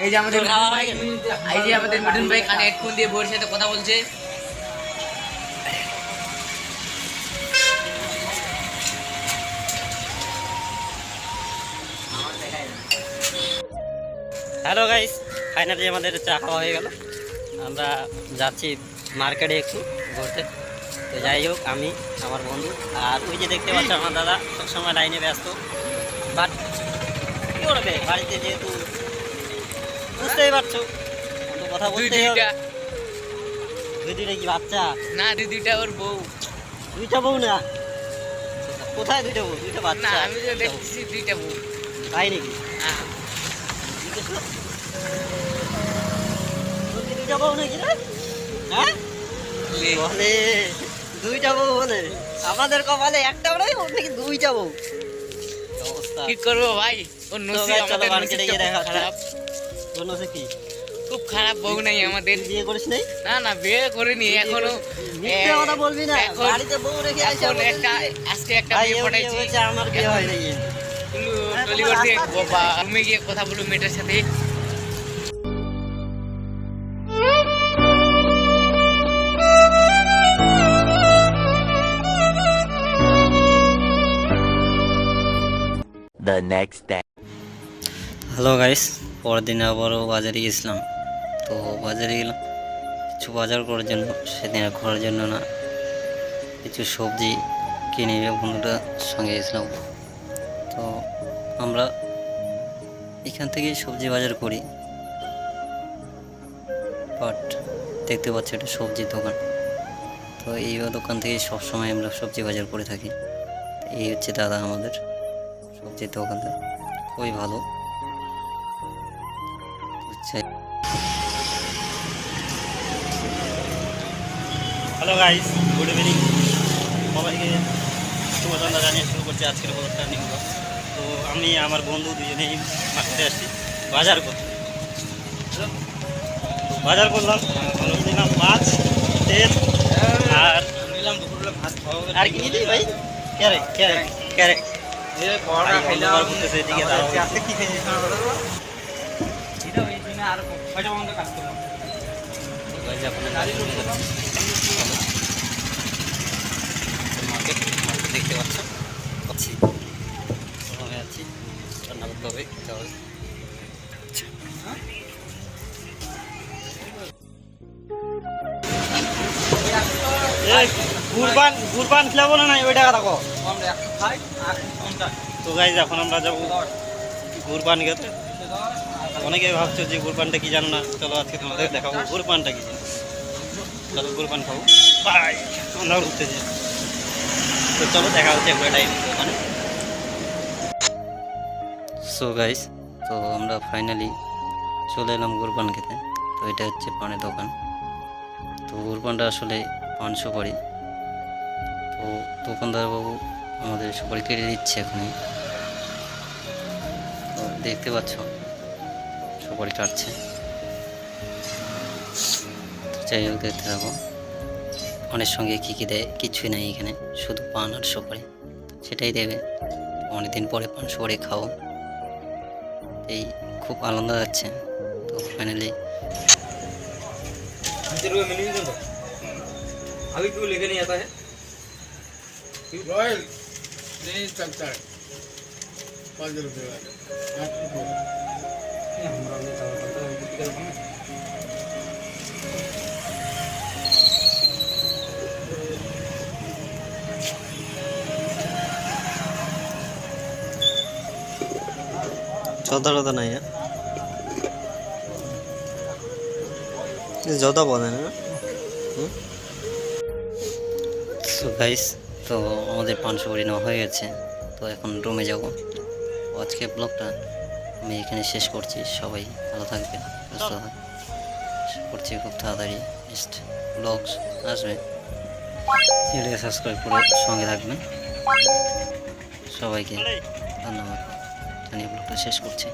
এই যে আমাদের মিঠুন ভাই কানে হেডফোন দিয়ে বউয়ের সাথে কথা বলছে। হ্যালো গাইস, ফাইনালি আমাদের চা খাওয়া হয়ে গেল। আমরা যাচ্ছি মার্কেটে একটু ঘুরতে। তো যাই হোক, আমি আমার বন্ধু আর ওই যে দেখতে পাচ্ছ আমার দাদা সবসময় লাইনে ব্যস্ত। বাট কী করবে, বাড়িতে যেহেতু বুঝতেই পারছো তো কথা বলতে হবে। দুইটা কি বাচ্চা? না, দুইটা ওর বউ। দুইটা বউ না? কোথায় দুইটা বউ? দুইটা না, বাচ্চা। আমি তো দেখছি দুইটা বউ। তাই নাকি? হ্যাঁ। দুইটা বউ নাকি রে? হ্যাঁ বলে দুইটা বউ বলে। আমাদের কপালে একটা বলে, ওর নাকি দুইটা বউ। অবস্থা কি করবো ভাই, ওর নসিব আমাদের মার্কেটে গিয়ে দেখা খারাপ। বললো সে কি খুব খারাপ বউ নাই আমাদের। বিয়ে করিস নাই? না না, বিয়ে করিনি এখনো। মিথ্যে কথা বলবি না, এখন- বাড়িতে বউ রেখে আসে। এখন আজকে একটা ভাই বিয়ে এও বিয়ে পড়াইছি। হয়েছে, আমার বিয়ে হয় নাই। টলিগড় থেকে বাবা রুমে গিয়ে কথা বলবো মেয়েটার সাথে। The next day. Hello guys, পরের দিন আবারও বাজারে গেছিলাম। তো বাজারে গেলাম কিছু বাজার করার জন্য, সেদিন আর ঘোরার জন্য না, কিছু সবজি কিনে বন্ধুটার সঙ্গে গেছিলাম। তো আমরা এখান থেকেই সবজি বাজার করি। বাট দেখতে পাচ্ছি এটা সবজির দোকান। তো এই দোকান থেকে সবসময় আমরা সবজি বাজার করে থাকি। এই হচ্ছে দাদা আমাদের সবজির দোকানদার, খুবই ভালো। হ্যালো গাইস, গুড ইভিনিং সবাইকে। শুভসন্ধ্যা জানিয়ে শুরু করছি আজকের টার্নিং ব্লগ। তো আমি আমার বন্ধু দুজনেই মার্কেটে আসছি বাজার করতে। বাজার করলাম, নিলাম মাছ, তেল আর নিলাম দুপুরবেলা ভাত খাওয়া। আর কি নিলি ভাই? ক্যারেট ক্যারেট ক্যারেট ঘুরতেছে এদিকে। মার্কেট দেখতে পাচ্ছ, আছি আছি রান্না করতে হবে, খেতে হবে। গুরবান খেলাবো না, ওই টাকা রাখো। তো গাইজ এখন আমরা যাবো গুরবান খেতে। অনেকে ভাবছো যে গুরবানটা কি জানো না, চলো আজকে তোমাদের দেখাবো গুরবানটা কি। চলো গুরবান খাবো, বাই। আমরা ঘুরতে যাই, তো চলো দেখা হচ্ছে একটা টাইম ওখানে। সো গাইজ, তো আমরা ফাইনালি চলে এলাম গুরবান খেতে। তো এটা হচ্ছে পানের দোকান। তো গুরবানটা আসলে পান সুপারি। তো দোকানদার বাবু আমাদের সুপারি কেটে দিচ্ছে এখনই। তো দেখতে পাচ্ছ সুপারি কাটছে। যাই হোক, দেখতে থাকো। পানের সঙ্গে কী কী দেয় কিছুই নাই এখানে, শুধু পান আর সুপারি, সেটাই দেবে। অনেকদিন পরে পান সুপারি খাও, এই খুব আনন্দ যাচ্ছে। তো ফাইনালি अभी क्यों लेके नहीं आता है? रॉयल नहीं चलता है 5 रुपये वाला 8 रुपये যদা নাই, যদা বলে না। সো গাইস, তো আমাদের পান সুপারি নেওয়া হয়ে গেছে। তো এখন রুমে যাব। আজকে ব্লগটা আমি এখানে শেষ করছি। সবাই ভালো থাকবে, সুস্থ থাকবে করছি। খুব তাড়াতাড়ি নেক্সট ব্লগ আসবে, চ্যানেলকে সাবস্ক্রাইব করে সঙ্গে থাকবেন। সবাইকে ধন্যবাদ জানিয়ে ব্লগটা শেষ করছি।